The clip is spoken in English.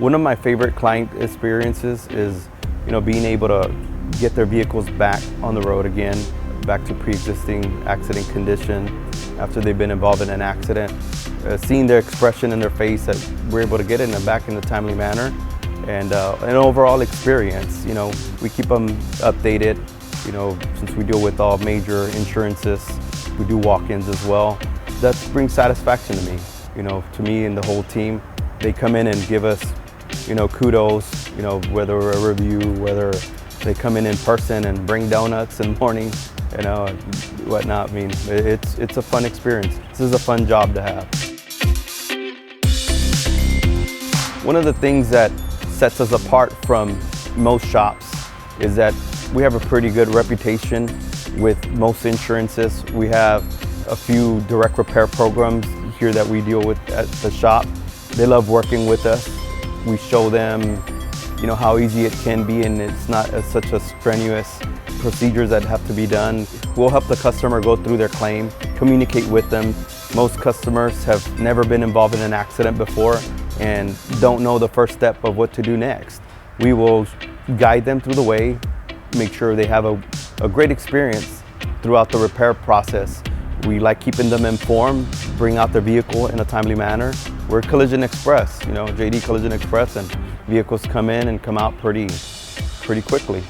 One of my favorite client experiences is, being able to get their vehicles back on the road again, back to pre-existing accident condition after they've been involved in an accident. Seeing their expression in their face that we're able to get it back in a timely manner, and an overall experience. We keep them updated. Since we deal with all major insurances, we do walk-ins as well. That brings satisfaction to me. To me and the whole team. They come in and give us, kudos. Whether a review, whether they come in person and bring donuts in the morning, and whatnot. It's a fun experience. This is a fun job to have. One of the things that sets us apart from most shops is that we have a pretty good reputation with most insurances. We have a few direct repair programs here that we deal with at the shop. They love working with us. We show them, how easy it can be, and it's not such a strenuous procedures that have to be done. We'll help the customer go through their claim, communicate with them. Most customers have never been involved in an accident before and don't know the first step of what to do next. We will guide them through the way, make sure they have a great experience throughout the repair process. We like keeping them informed, bring out their vehicle in a timely manner. We're Collision Express, JD Collision Express, and vehicles come in and come out pretty quickly.